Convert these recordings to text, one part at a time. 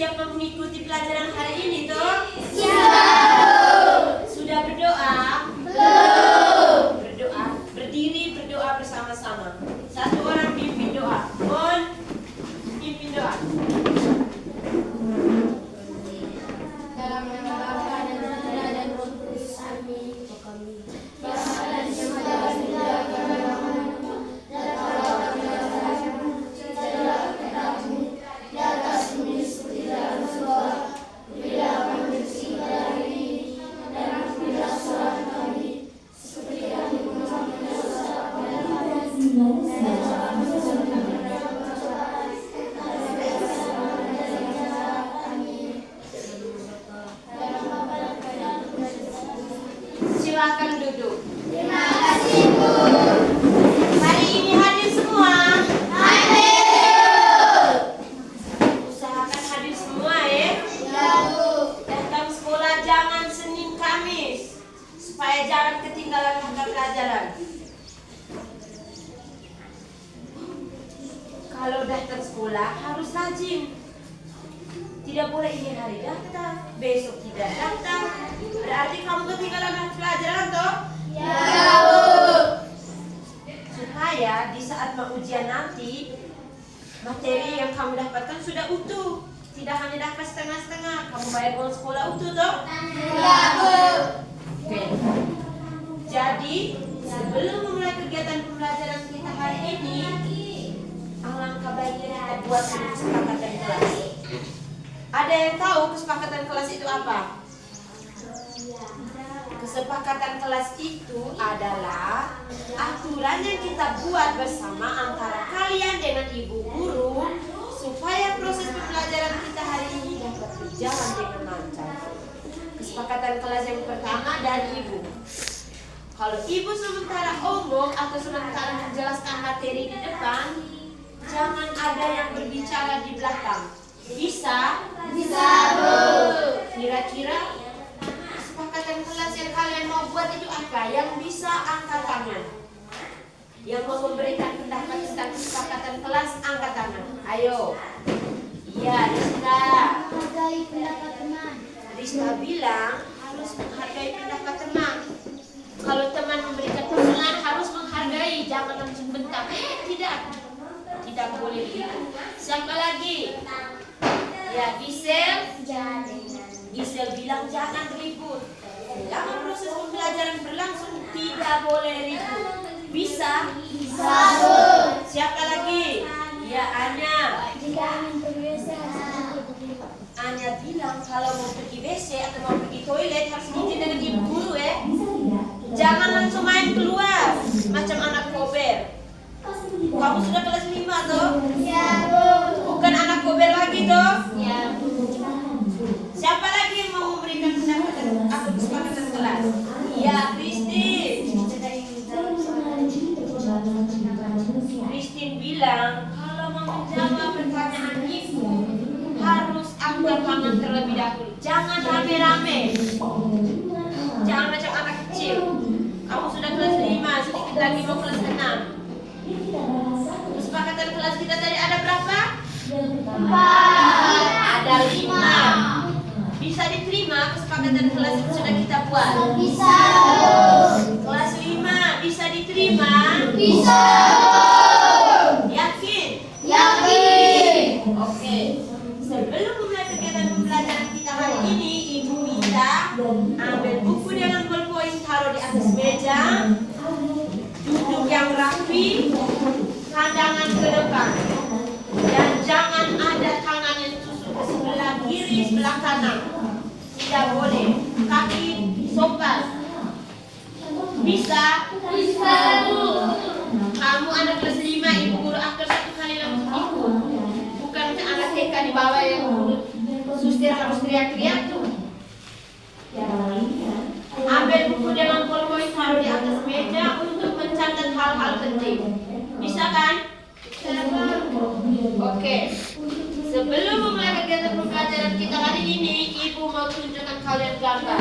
siap mengikuti pelajaran hari ini toh? Siap. Sudah berdoa? Belum. Berdoa. Berdiri berdoa bersama-sama. Satu orang pimpin doa. Mohon pimpin doa. Dalam nama Bapa dan Putra dan Roh Kudus. Amin. Bapa dan Surga dan di atas bumi seperti dalam surga. Berilah kami rezeki pada hari ini, dan ampunilah kesalahan kami, seperti kami mengampuni dosa kepada kami. Dan jangan masukkan kami ke dalam pencobaan, tapi bebaskanlah kami dari yang jahat. Amin. Dalam Bapa dan Putra dan Roh Kudus. Silakan duduk. Terima kasih, Bu. Hari ini hadir semua. Hadir. Usahakan hadir semua ya. Ya, Bu. Datang sekolah jangan Senin Kamis supaya jangan ketinggalan mata pelajaran. Kalau datang sekolah harus rajin. Tidak boleh ini hari datang, besok tidak datang. Berarti kamu ketinggalan mata pelajaran toh? Ya, Bu. Supaya di saat mau ujian nanti materi yang kamu dapatkan sudah utuh. Tidak hanya dapat setengah-setengah. Kamu bayar uang sekolah utuh toh? Ya, Bu. Oke. Jadi sebelum memulai kegiatan pembelajaran kita hari ini, alangkah baiknya kita buat kesepakatan kelas. Ada yang tahu kesepakatan kelas itu apa? Kesepakatan kelas itu adalah aturan yang kita buat bersama antara kalian dengan ibu guru supaya proses pembelajaran kita hari ini dapat berjalan dengan lancar. Kesepakatan kelas yang pertama dari ibu. Kalau ibu sementara omong atau sementara menjelaskan materi di depan, jangan ada yang berbicara di belakang. Bisa? Bisa, Bu. Kira-kira kesepakatan kelas yang kalian mau buat itu apa? Yang bisa angkat tangan. Yang mau memberikan pendapat tentang kesepakatan kelas, angkat tangan. Ayo. Iya, Rizka. Menghargai pendapat teman. Rizka bilang harus menghargai pendapat teman. Kalau teman memberikan usulan harus menghargai, jangan langsung bentak. Tidak. Tidak boleh begitu. Siapa lagi? Ya, Gisel. Gisel bilang jangan ribut. Selama proses pembelajaran berlangsung tidak boleh ribut. Bisa? Bisa, Bu. Siapa lagi? Ya, Anya. Jika ingin pergi WC harus Anya bilang kalau mau pergi WC atau mau pergi toilet harus izin dengan ibu guru ya. Jangan langsung main keluar macam anak kober. Kamu sudah kelas 5 toh? Ya, Bu. Bukan anak kober lagi toh? Ya, Bu. Siapa lagi yang mau memberikan pendapat atau kesepakatan kelas? Ya, Christine. Christine bilang kalau mau menjawab pertanyaan ibu harus angkat tangan terlebih dahulu. Jangan rame-rame. Jangan macam anak kecil. Kamu sudah kelas 5, sedikit lagi mau kelas 6. Kesepakatan kelas kita tadi ada berapa? 4. Ada 5. Bisa diterima kesepakatan kelas yang sudah kita buat? Bisa, Bu. Kelas 5 bisa diterima? Bisa, Bu. Yakin? Yakin. Oke. Sebelum memulai kegiatan pembelajaran kita hari ini, ibu minta ambil buku dengan ballpoint, taruh di atas meja, duduk yang rapi, pandangan ke depan, dan jangan ada tangan yang tusuk ke sebelah kiri, sebelah kanan. Tidak boleh. Kaki sopan. Bisa? Bisa, Bu. Kamu anak kelas 5, ibu guru aktor 1 kali langsung ikut. Bukan macam anak TK di bawah yang suster harus teriak-teriak tuh. Ambil buku dengan ballpoint, taruh di atas meja untuk mencatat hal-hal penting. Bisa kan? Oke. Sebelum memulai kegiatan pembelajaran kita hari ini, ibu mau tunjukkan kalian gambar.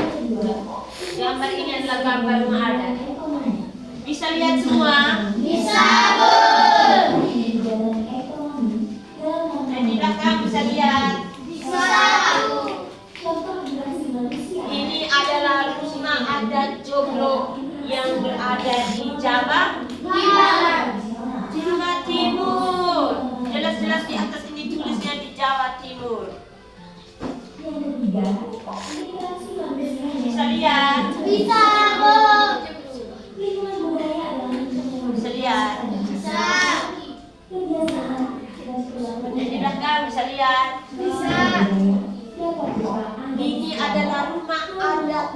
Gambar ini adalah gambar rumah adat. Bisa lihat semua? Bisa, Bu. Dan di belakang bisa lihat. Bisa, Jawa? Jawa Timur. Jelas-jelas di atas ini tulisnya di Jawa Timur. Bisa lihat? Bisa, Bu. Bisa lihat? Bisa. Yang di belakang bisa lihat? Bisa. Ini adalah rumah adat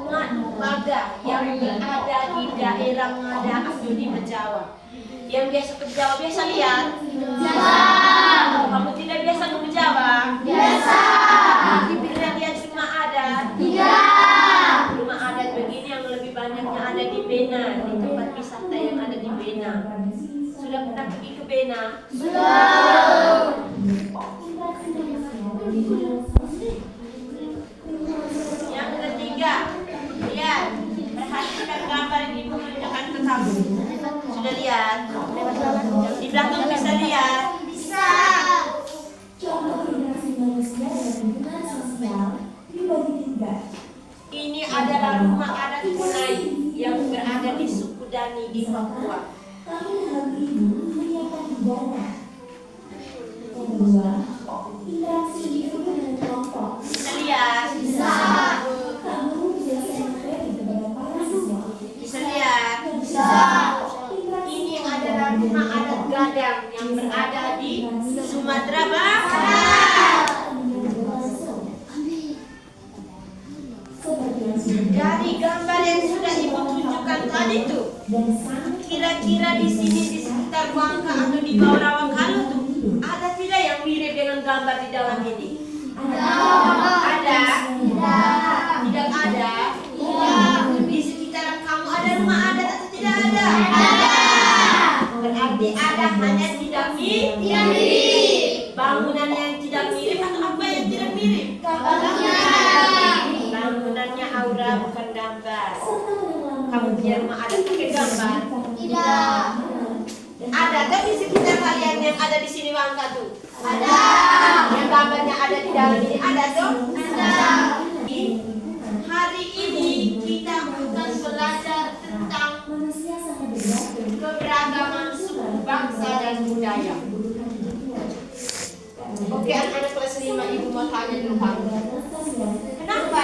Maga yang berada di daerah Ngada Asuni Jawa. Yang biasa ke Jawa biasa lihat? Bisa. Kamu tidak biasa ke Jawa? Biasa. Pernah lihat rumah adat? Tidak. Rumah adat begini yang lebih banyaknya ada di Bena, di tempat wisata yang ada di Bena. Sudah pernah pergi ke Bena? Belum. Yang ketiga, lihat, perhatikan gambar yang ibu tunjukkan ke kamu. Sudah lihat? Yang di belakang bisa lihat? Bisa. Ini adalah rumah adat Kunai yang berada di suku Dani di Papua. Bisa lihat? Bisa. Bisa lihat? Bisa. Ini adalah rumah adat Gadang yang berada di Sumatera Barat. Dari gambar yang sudah ibu tunjukkan tadi tuh, kira-kira di sini di sekitar Bangka atau di bawah Rawangkalu tuh ada tidak yang mirip dengan gambar di dalam ini? Ada? Tidak ada? Di sekitaran kamu ada rumah adat atau tidak ada? Berarti ada, hanya tidak mirip. Bangunan yang tidak mirip atau apa yang tidak mirip? Bangunannya aura bukan gambar. Kamu punya rumah adat pakai gambar? Tidak. Ada tuh di sekitar kalian yang ada di sini Bangka tuh? Ada. Yang gambarnya ada di dalam ini ada tuh? Ada. Hari ini kita akan belajar tentang keberagaman suku, bangsa dan budaya. Oke, anak-anak kelas 5 ibu mau tanya dulu kamu. Kenapa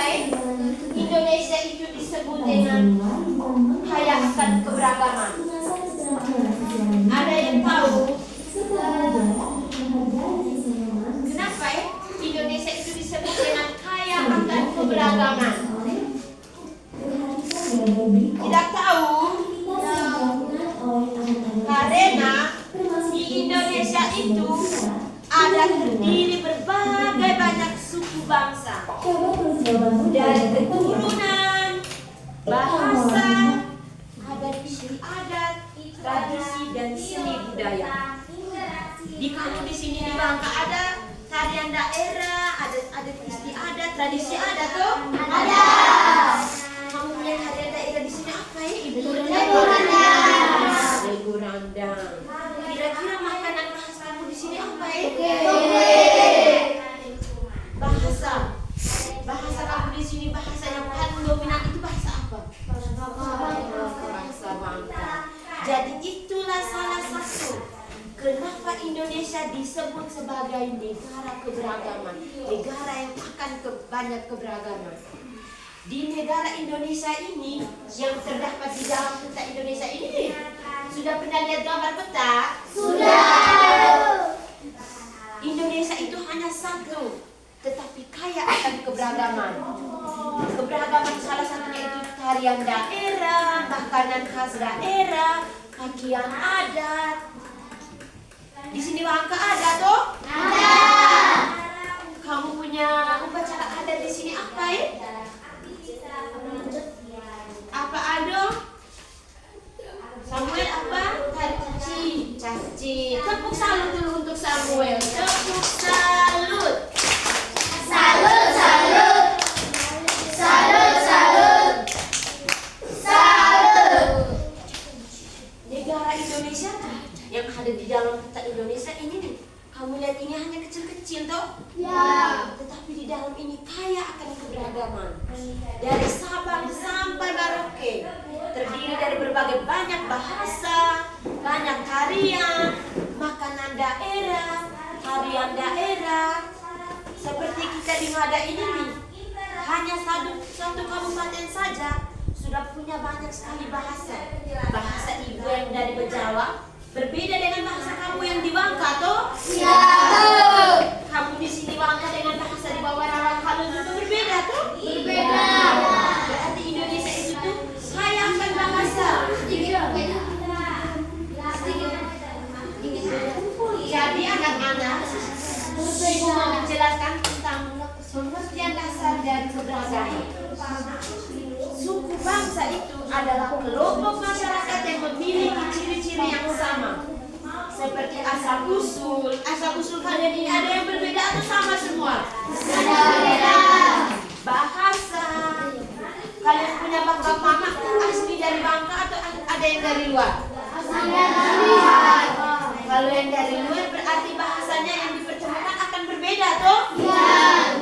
Indonesia itu disebut dengan kaya akan keberagaman? Ada yang tahu? Kenapa Indonesia itu disebut dengan kaya akan keberagaman? Tidak tahu? Karena di Indonesia itu ada terdiri berbagai banyak suku bangsa, dari keturunan, bahasa, adat istiadat, tradisi dan seni budaya. Di kamu di sini di Bangka ada tarian daerah, ada adat istiadat, tradisi ada tuh? Ada. Kamu punya tarian daerah di sini apa ya ibu? Lebu Randang. Lebu Randang. Kira-kira makanan khas kamu di sini apa ya? Bahasa kamu di sini, bahasa yang paling dominan itu bahasa apa? Bahasa Bangka. Jadi itulah salah satu kenapa Indonesia disebut sebagai negara keberagaman, negara yang akan banyak keberagaman. Di negara Indonesia ini yang terdapat di dalam peta Indonesia ini, sudah pernah lihat gambar peta? Sudah. Indonesia itu hanya satu, tetapi kaya akan keberagaman. Keberagaman salah satunya itu tarian daerah, makanan khas daerah, pakaian adat. Di sini Bangka ada toh? Ada. Kamu punya upacara adat di sini apa ya? Apa ada? Samuel apa? Caci. Tepuk salut dulu untuk Samuel. Tepuk salut. Salut, salut. Salut, salut. Salut. Negara Indonesia yang ada di dalam peta Indonesia ini nih. Kamu lihat ini hanya kecil-kecil toh? Ya. Tetapi di dalam ini kaya akan keberagaman. Dari Sabang sampai Merauke, terdiri dari berbagai banyak banyak bahasa, banyak tarian, makanan daerah, tarian daerah. Seperti kita di Ngada ini nih, hanya satu kabupaten saja sudah punya banyak sekali bahasa. Bahasa ibu yang dari Bejawa berbeda dengan bahasa kamu yang di Bangka, toh? Ya. Kamu di sini Bangka dengan bahasa di bawah Rawang Halu itu berbeda, toh? Berbeda. Berarti Indonesia itu tuh kaya akan bahasa. Jadi anak-anak, ibu mau menjelaskan tentang pengertian dasar dari keberagaman. Suku bangsa itu adalah kelompok masyarakat yang memiliki ciri-ciri yang sama, seperti asal usul kalian ini ada yang berbeda atau sama semua? Berbeda. Bahasa, kalian punya bapak mama asli dari Bangka atau ada yang dari luar? Kalau yang dari luar berarti bahasanya yang dipertemukan akan berbeda, toh? Ya.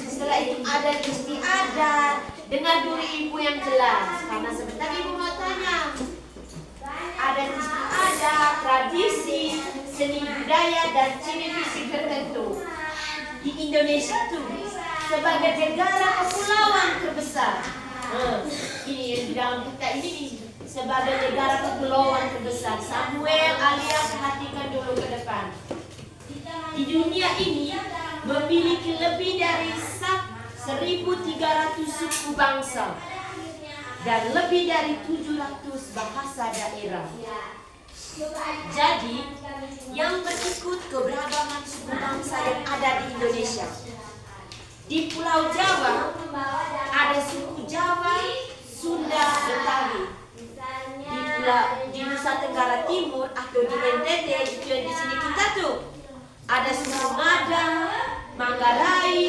Setelah itu adat istiadat. Dengar dulu ibu yang jelas, karena sebentar ibu mau tanya. Adat istiadat, tradisi, seni budaya, dan ciri fisik tertentu. Di Indonesia itu sebagai negara kepulauan terbesar. Ini yang di dalam kita ini nih, sebagai negara kepulauan terbesar. Samuel, Alia, perhatikan dulu ke depan. Di dunia ini memiliki lebih dari 1.300 suku bangsa dan lebih dari 700 bahasa daerah. Jadi, yang berikut keberagaman suku bangsa yang ada di Indonesia. Di Pulau Jawa ada suku Jawa, Sunda, Betawi. Di Nusa Tenggara Timur atau di NTT, itu yang di sini kita tuh ada suku Ngada, Manggarai,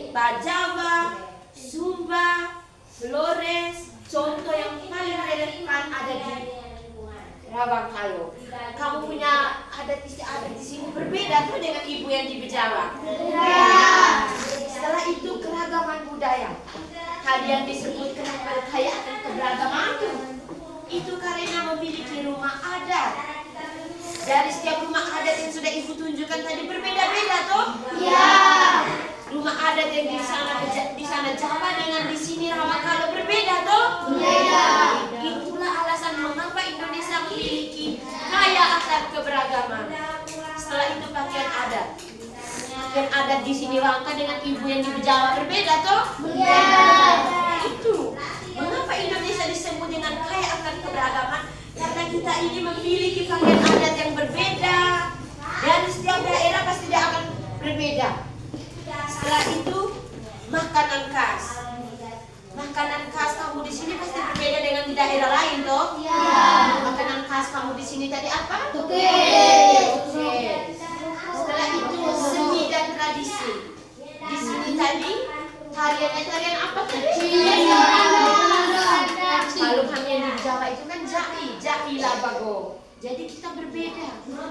Bajawa, Sumba, Flores. Contoh yang paling relevan ada di Rawang Halu. Kamu punya adat istiadat di sini berbeda tuh dengan ibu yang di Bejawa. Setelah itu keragaman budaya. Kalian disebut kenapa kaya akan keberagaman itu karena memiliki rumah adat. Dari setiap rumah adat yang sudah ibu tunjukkan tadi berbeda-beda toh? Ya. Rumah adat yang di sana Jawa dengan di sini Rawang Halu berbeda toh? Berbeda. Itulah alasan mengapa Indonesia memiliki kaya akan keberagaman. Setelah itu pakaian adat. Pakaian adat di sini Bangka dengan ibu yang di Jawa berbeda toh? Ya. Itu mengapa Indonesia disebut dengan kaya akan keberagaman? Karena kita ini memiliki pakaian adat yang berbeda. Dari setiap daerah pasti dia akan berbeda. Setelah itu makanan khas. Makanan khas kamu di sini pasti berbeda dengan di daerah lain toh? Ya. Makanan khas kamu di sini tadi apa? Oke. Setelah itu seni dan tradisi. Di sini tadi tarian apa tadi? Kalau kami yang di Jawa itu kan Jai Labago. Jadi kita berbeda.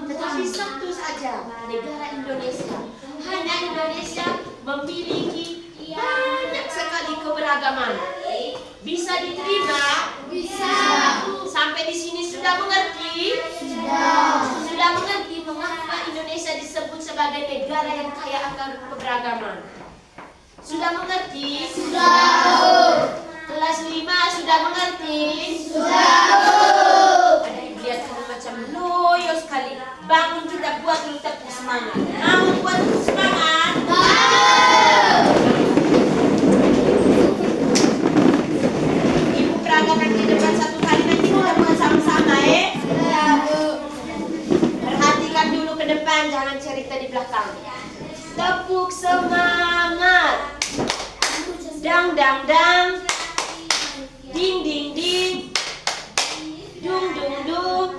Tetapi satu saja negara Indonesia. Hanya Indonesia memiliki banyak sekali keberagaman. Bisa diterima? Bisa. Sampai di sini sudah mengerti? Sudah mengerti mengapa Indonesia disebut sebagai negara yang kaya akan keberagaman? Sudah mengerti? Sudah. Kelas 5 sudah mengerti? Sudah. Ada ibu lihat kamu macam loyo sekali. Bangun kita buat dulu tepuk semangat. Mau buat semangat? Ibu peragakan di depan satu kali nanti kita buat sama-sama ya. Perhatikan dulu ke depan, jangan cerita di belakang. Tepuk semangat. Dang dang dang. Ding ding ding. Dung dung dung.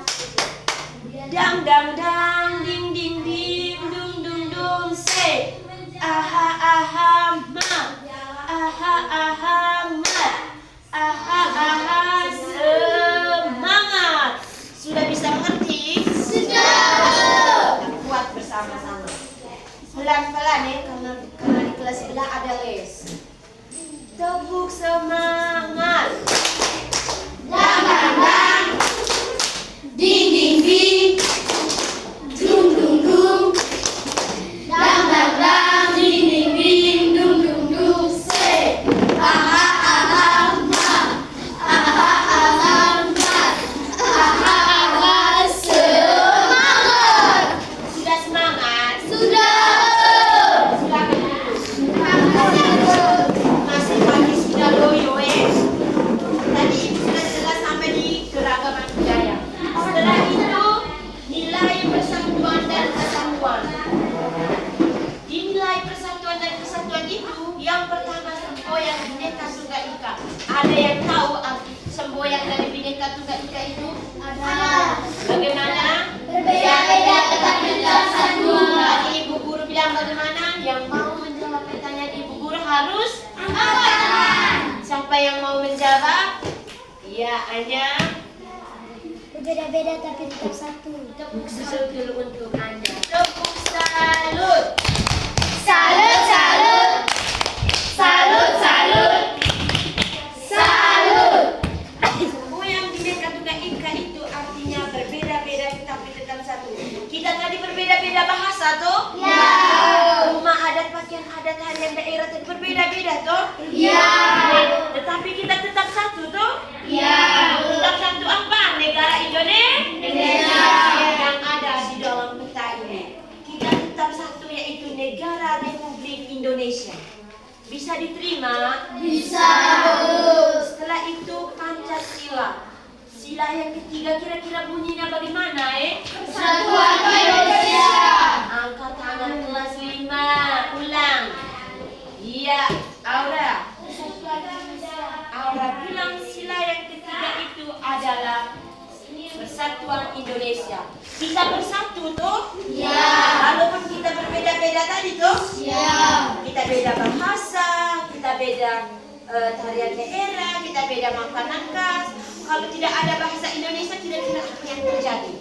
Dang dang dang. Ding ding ding. Dung dung dung. Say aha aha ma. Aha aha ma. Aha aha semangat. Sudah bisa mengerti? Sudah. Kita buat bersama-sama. Pelan-pelan ya, karena di kelas sebelah ada les. Tepuk semangat. Dang dang dang. Yang pertama semboyan Bhinneka Tunggal Ika. Ada yang tahu arti semboyan dari Bhinneka Tunggal Ika itu? Ada. Bagaimana? Berbeda-beda tetapi tetap satu. Tadi Ibu Guru bilang bagaimana? Yang mau menjawab pertanyaan Ibu Guru harus Angkat tangan. siapa yang mau menjawab? Ya, Anya. Berbeda-beda tapi tetap satu. Tepuk salut dulu untuk Anya. Tepuk salut. Salut, salut. Salut, salut. Salut. Semboyan Bhinneka Tunggal Ika itu artinya berbeda-beda tapi tetap satu. Kita tadi berbeda-beda bahasa toh? Ya. Rumah adat, pakaian adat, harian daerah tadi berbeda-beda toh? Ya. Tetapi kita tetap satu toh? Ya. Tetap satu apa? Negara Indonesia yang ada di dalam peta ini. Kita tetap satu yaitu Negara Republik Indonesia. Bisa diterima? Bisa. Setelah itu Pancasila. Sila yang ketiga kira-kira bunyinya bagaimana Persatuan Indonesia. Angkat tangan kelas 5. Ulang. Iya, Aura. Aura bilang sila yang ketiga itu adalah Persatuan Indonesia. Kita bersatu toh? Ya. Walaupun kita berbeda-beda tadi toh? Ya. Kita beda bahasa, kita beda tarian daerah, kita beda makanan khas. Kalau tidak ada bahasa Indonesia, kira-kira apa yang terjadi?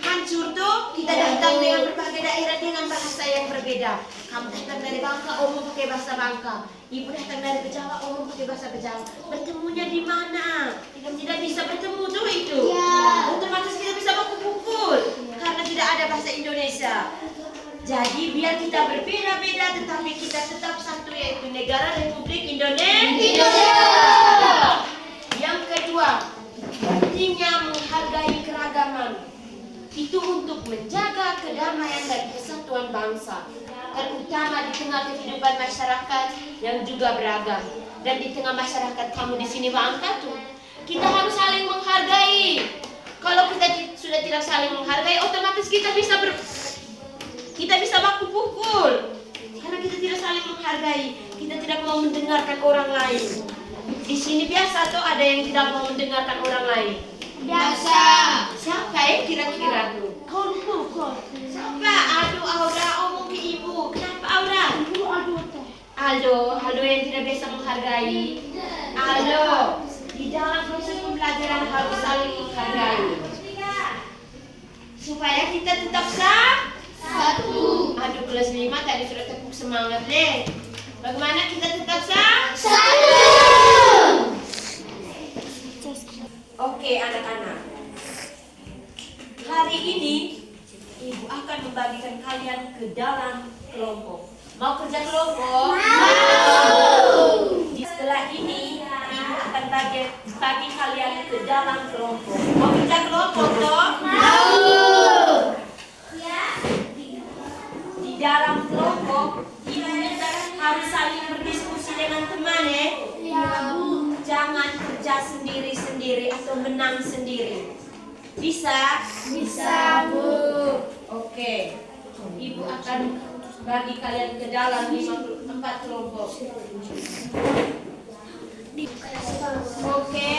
Hancur tuh, kita datang dengan berbagai daerah dengan bahasa yang berbeda. Kamu datang dari Bangka, omong pakai bahasa Bangka. Ibu datang dari Bejawa, omong pakai bahasa Bejawa. Bertemunya di mana? Tidak bisa bertemu tuh itu. Ya. Otomatis kita bisa baku pukul karena tidak ada bahasa Indonesia. Jadi biar kita berbeda-beda tetapi kita tetap satu yaitu Negara Republik Indonesia. Yang kedua, pentingnya menghargai keragaman. Itu untuk menjaga kedamaian dan kesatuan bangsa, terutama di tengah kehidupan masyarakat yang juga beragam. Dan di tengah masyarakat kamu di sini Bangka tuh, kita harus saling menghargai. Kalau kita sudah tidak saling menghargai, otomatis kita bisa baku pukul. Karena kita tidak saling menghargai, kita tidak mau mendengarkan orang lain. Di sini biasa tuh ada yang tidak mau mendengarkan orang lain. Biasa. Siapa kira-kira tuh? Kau. Siapa? Aduh, Aura, omong ke ibu. Kenapa Aura? Aldo yang tidak bisa menghargai. Aldo, di dalam proses pembelajaran harus saling menghargai. Supaya kita tetap Satu. Aduh, kelas 5 tadi sudah tepuk semangat deh. Bagaimana kita tetap Satu. Oke, anak-anak. Hari ini Ibu akan membagikan kalian ke dalam kelompok. Mau kerja kelompok? Mau. Setelah ini Ibu akan bagi kalian ke dalam kelompok. Mau kerja kelompok toh? Mau. Di dalam kelompok Ibu harus saling berdiskusi dengan teman Ya, Bu. Jangan kerja sendiri-sendiri atau menang sendiri. Bisa? Bisa, Bu. Oke. Ibu akan bagi kalian ke dalam 4 kelompok. Oke.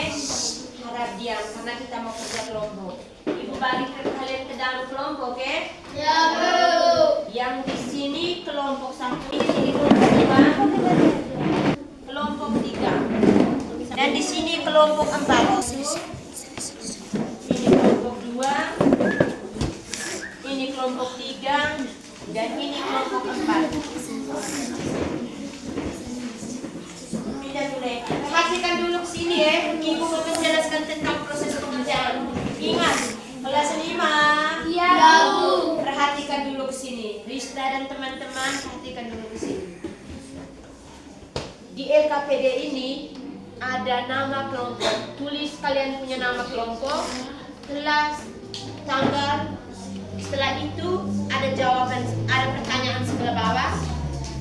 Harap diam karena kita mau kerja kelompok. Ibu bagi kalian ke dalam kelompok, oke? Ya, Bu. Yang di sini kelompok 1, di sini kelompok 2, kelompok 3. Dan di sini kelompok 4. Ini kelompok 2, ini kelompok 3, dan ini kelompok 4. Pindah boleh. Perhatikan dulu ke sini ya. Ibu mau menjelaskan tentang proses pengerjaan. Ingat, kelas 5. Ya, Bu. Perhatikan dulu ke sini. Rista dan teman-teman, perhatikan dulu ke sini. Di LKPD ini ada nama kelompok. Tulis kalian punya nama kelompok, kelas, tanggal. Setelah itu ada jawaban, ada pertanyaan sebelah bawah.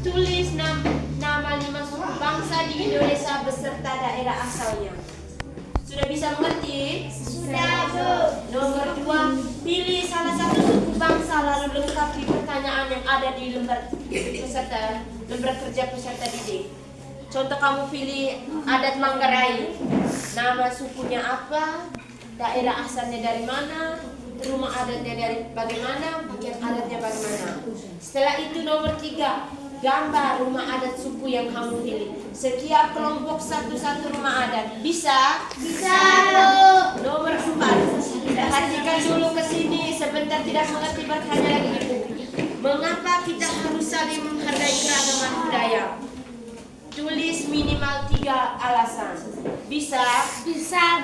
Tulis nama 5 suku bangsa di Indonesia beserta daerah asalnya. Sudah bisa mengerti? Sudah, Bu. Nomor 2, pilih salah satu suku bangsa lalu lengkapi pertanyaan yang ada di lembar peserta lembar kerja peserta didik. Contoh kamu pilih adat Manggarai, nama sukunya apa, daerah asalnya dari mana, rumah adatnya dari bagaimana, pakaian adatnya bagaimana. Setelah itu nomor 3, gambar rumah adat suku yang kamu pilih. Setiap kelompok satu-satu rumah adat. Bisa? Bisa. Nomor 4, perhatikan dulu ke sini. Sebentar tidak mengerti bertanya lagi ibu. Mengapa kita harus saling menghargai keragaman budaya? Tulis minimal 3 alasan. Bisa? Bisa.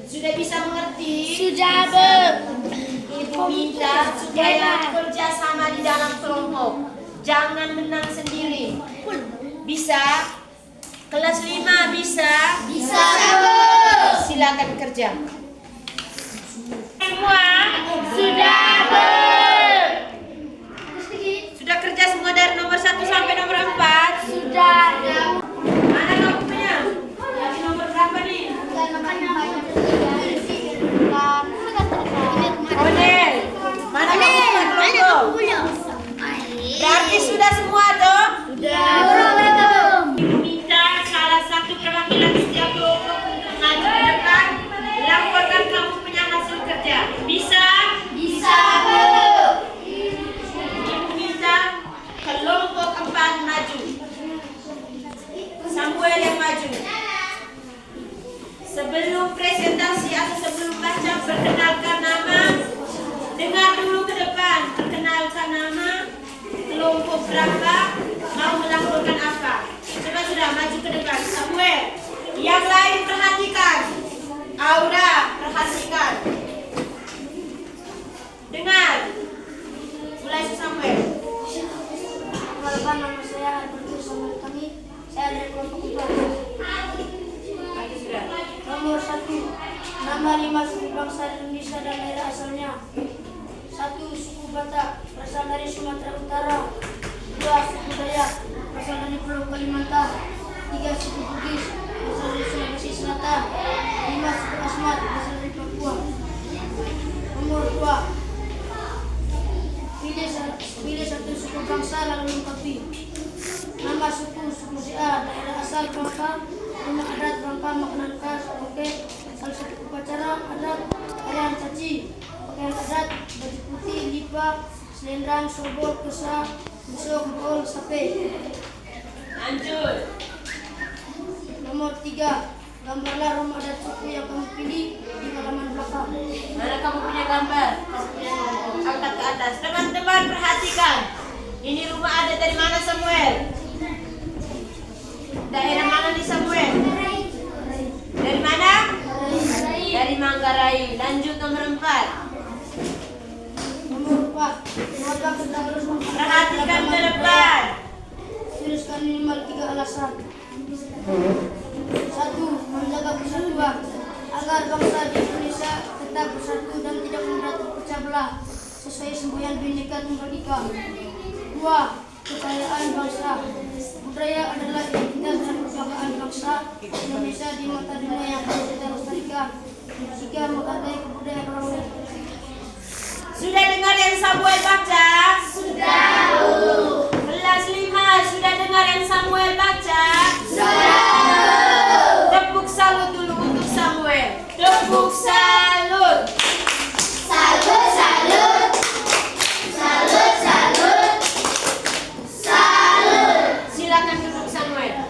Sudah bisa mengerti? Sudah, Bu. Ibu minta supaya kerja sama di dalam kelompok. Jangan menang sendiri. Bisa? Kelas 5 bisa? Bisa, Bu. Silakan kerja. Semua? Sudah, Bu. Sudah kerja semua dari nomor 1 sampai nomor 4? Sudah. Mana kamu punya? Dari nomor berapa nih? Onel. Mana kamu punya kelompok? Berarti sudah semua dong? Ibu minta salah satu perwakilan setiap kelompok untuk maju ke depan, laporkan kamu punya hasil kerja. Bisa? Bisa, Bu. Ibu minta kelompok 4 maju. Samuel yang maju. Sebelum presentasi atau sebelum baca, perkenalkan nama. Dengar dulu ke depan. Perkenalkan nama. Kelompok berapa? Mau melaporkan apa? Coba sudah maju ke depan. Samuel. Yang lain perhatikan. Aura, perhatikan. Dengar. Mulai Samuel. Perkenalkan, nama saya Albertus Samuel Kami. Saya dari kelompok 4. Maju sudah. Nomor 1, nama 5 suku bangsa Indonesia dan daerah asalnya. 1. Suku Batak, berasal dari Sumatera Utara. 2. Suku Dayak, berasal dari Pulau Kalimantan. 3. Suku Bugis, berasal dari Sulawesi Selatan. 5. Suku Asmat, berasal dari Papua. Nomor 2, pilih satu suku bangsa lalu lengkapi. Nama suku Sia, daerah asal Bangka, rumah adat Bangka, makanan khas, oke, salah satu upacara adat, tarian caci, pakaian adat, baju putih, lipa, selendang, sobor, kesa, busuk, bol, sape. Lanjut. Nomor 3, gambarlah rumah adat suku yang kamu pilih di halaman belakang. Mana kamu punya gambar? Kamu punya kelompok. Angkat ke atas. Teman-teman perhatikan. Ini rumah adat dari mana Samuel? Daerah mana nih Samuel? Dari mana? Dari Manggarai. Lanjut nomor 4. Nomor 4, mengapa kita harus Perhatikan ke depan. tuliskan minimal 3 alasan. 1. Menjaga persatuan agar bangsa di Indonesia tetap bersatu dan tidak mudah terpecah belah sesuai semboyan Bhinneka Tunggal Ika. 2. Kekayaan bangsa. Budaya adalah identitas dan kebanggaan bangsa Indonesia di mata dunia yang harus kita lestarikan. 3. Menghargai kebudayaan orang lain. Sudah dengar yang Samuel baca? Sudah, Bu. Kelas 5 sudah dengar yang Samuel baca? Tepuk salut dulu untuk Samuel. Tepuk salut. Salut, salut. Salut, salut. Salut. Silakan duduk Samuel.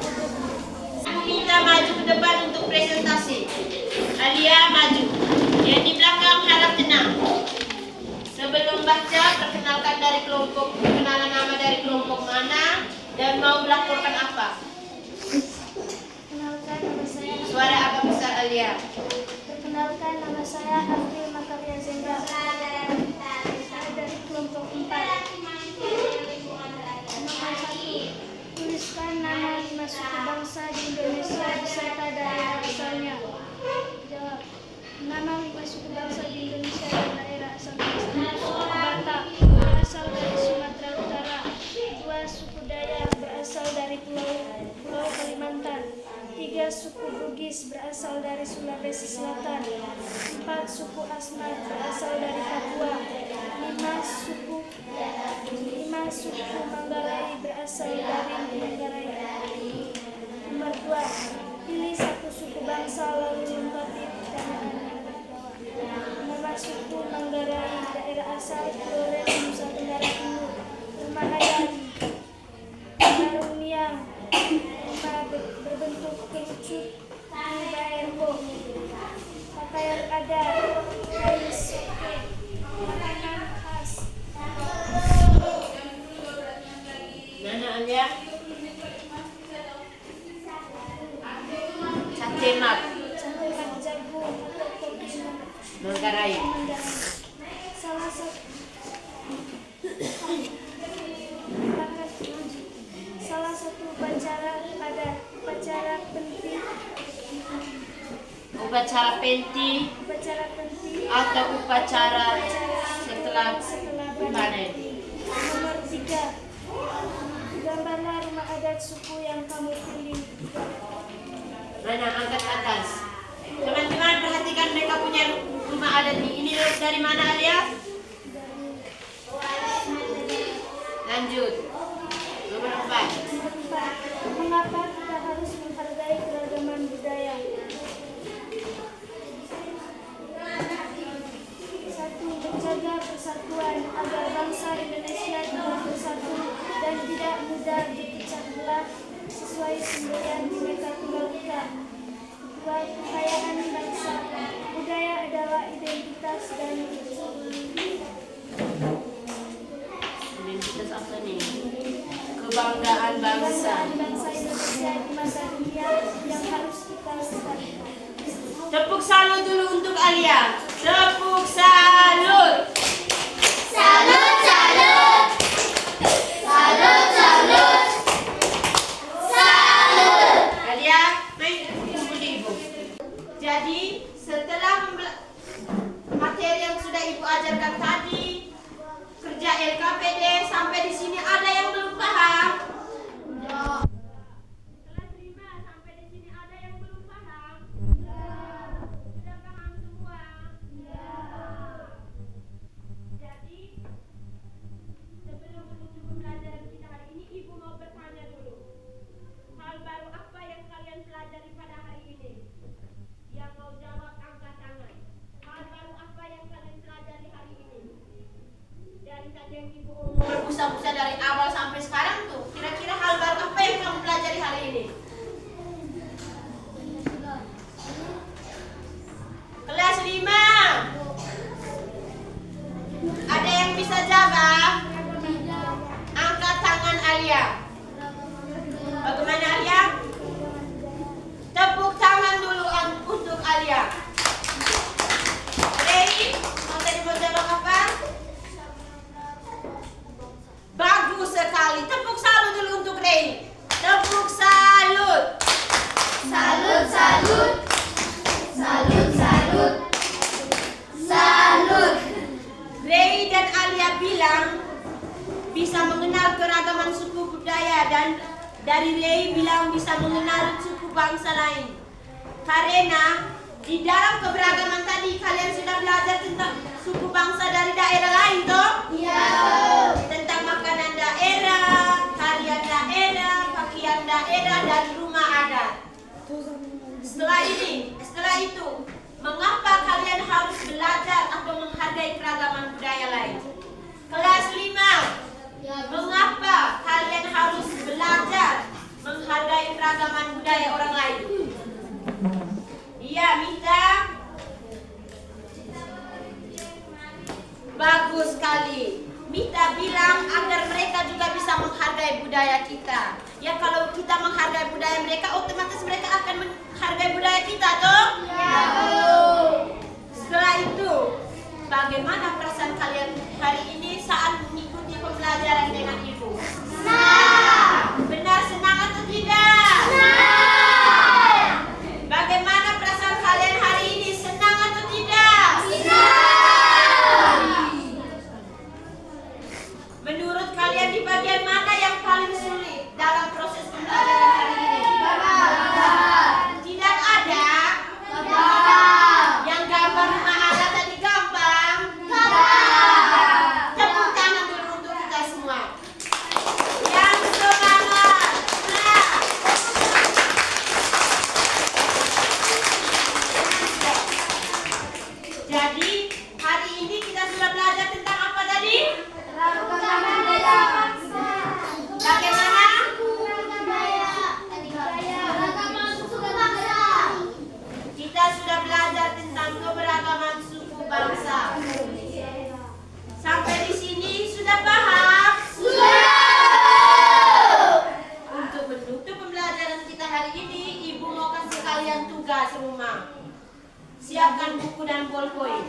Aku minta maju ke depan untuk presentasi. Alia maju. Yang di belakang harap tenang. Sebelum baca, perkenalkan dari kelompok, perkenalan nama dari kelompok mana dan mau melaporkan apa. Perkenalkan, nama saya Suara agak besar Alia. Perkenalkan, nama saya Abdul Makaria Zendra. Saya dari kelompok 4. Nomor 1, tuliskan nama 5 suku bangsa di Indonesia beserta daerah asalnya. Jawab. Nama 5 suku bangsa di Indonesia dan daerah asalnya. 1. Suku Batak, berasal dari Sumatera Utara. 2. Suku Dayak, berasal dari Pulau Kalimantan. 3. Suku Bugis, berasal dari Sulawesi Selatan. 4. Suku Asmat, berasal dari Papua. 5. mana suku Manggarai berasal dari Manggarai. Nomor 2. Pilih satu suku bangsa lalu lengkapi pertanyaan yang bawah. Nama suku Manggarai, daerah asal Flores, Nusa Tenggara Timur. Rumah adat, Maruniang, rumah berbentuk kerucut, Baerbo. Pakaian adat, kain soke, makanan khas. Mana Alia? Catemat Catemat jagung atau kopi Manggarai. Salah satu upacara ada upacara penting atau upacara setelah panen. Nomor 3. Gambarlah rumah adat suku yang kamu pilih. Mana angkat atas. Teman-teman perhatikan mereka punya rumah adat ini. Ini dari mana Alia? Lanjut. Nomor 4. Mengapa kita harus menghargai keragaman budaya? 1. Menjaga persatuan agar bangsa Indonesia tetap bersatu dan tidak mudah dipecah belah sesuai semboyan Bhinneka Tunggal Ika. 2. Kekayaan bangsa. Budaya adalah identitas dan Identitas apa nih? Kebanggaan bangsa. bangsa Indonesia di mata dunia yang harus kita lestarikan. Tepuk salut dulu untuk Alia. Tepuk salut. Salut, salut. Salut, salut. Salut. Alia, main kumpul di ibu. Jadi setelah materi yang sudah ibu ajarkan tadi, kerja LKPD sampai di sini ada yang belum paham? Kelas 5 sampai di sini ada yang belum paham? Sudah paham semua? Jadi sebelum menuju pembelajaran kita hari ini, ibu mau bertanya dulu. Hal baru apa yang kalian pelajari pada hari ini? Yang mau jawab angkat tangan. Hal baru apa yang kalian pelajari hari ini? Dari tadi yang ibu berbusa-busa dari awal sampai sekarang tuh, kira-kira hal baru apa yang kamu pelajari hari ini? Kelas 5. Ada yang bisa jawab? Angkat tangan Alia. Bagaimana Alia? Tepuk tangan dulu untuk Alia. Rei, tadi mau jawab apa? Bagus sekali. Tepuk salut dulu untuk Rei. Tepuk salut. Salut, salut. Salut, salut. Salut. Rei dan Alia bilang bisa mengenal keragaman suku budaya, dan dari Rei bilang bisa mengenal suku bangsa lain. Karena di dalam keberagaman tadi kalian sudah belajar tentang suku bangsa dari daerah lain toh? Iya. Tentang makanan daerah, tarian daerah, pakaian daerah, dan rumah adat. Setelah itu, mengapa kalian harus belajar atau menghargai keragaman budaya lain? Kelas 5. Mengapa kalian harus belajar menghargai keragaman budaya orang lain? Iya, Mita. Bagus sekali. Mita bilang agar mereka juga bisa menghargai budaya kita. Ya, kalau kita menghargai budaya mereka, otomatis mereka akan menghargai budaya kita, toh? Ya. Setelah itu, bagaimana perasaan kalian hari ini saat mengikuti pembelajaran dengan ibu? Senang. Benar senang atau tidak? Senang. Bagaimana perasaan kalian hari ini? Senang atau tidak? Senang. Menurut kalian di bagian mana yang paling sulit dalam proses pembelajaran hari ini? Tidak ada. Yang gambar rumah adat tadi gampang. Tepuk tangan dulu untuk kita semua. dan tugas rumah. Siapkan buku dan bolpoin.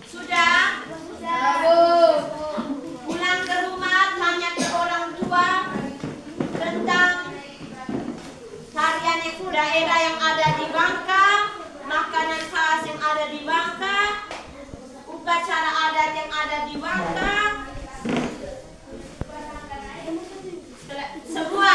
Sudah? Pulang ke rumah, tanya ke orang tua tentang tarian daerah yang ada di Bangka, makanan khas yang ada di Bangka, upacara adat yang ada di Bangka. Semua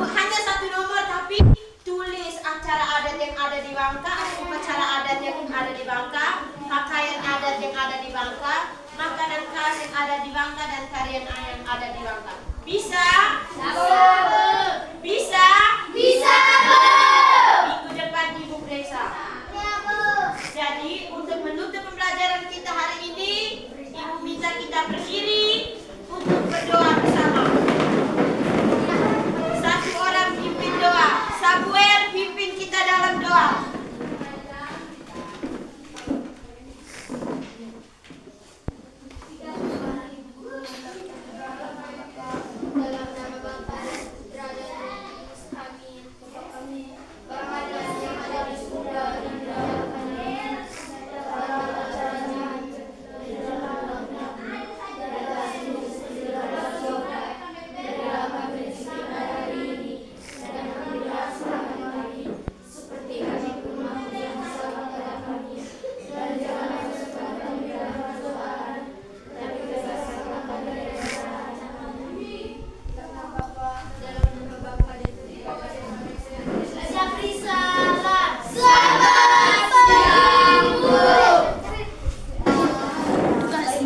hanya satu nomor, tapi tulis acara adat yang ada di Bangka, upacara adat yang ada di Bangka, pakaian adat yang ada di Bangka, makanan khas yang ada di Bangka, dan tarian yang ada di Bangka. Bisa? Bisa? Bisa, Bu. Minggu depan Ibu periksa. Jadi untuk menutup pembelajaran kita hari ini, Ibu minta kita berdiri untuk berdoa bersama. Satu orang pimpin doa. Samuel pimpin kita dalam doa.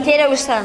Tidak usah.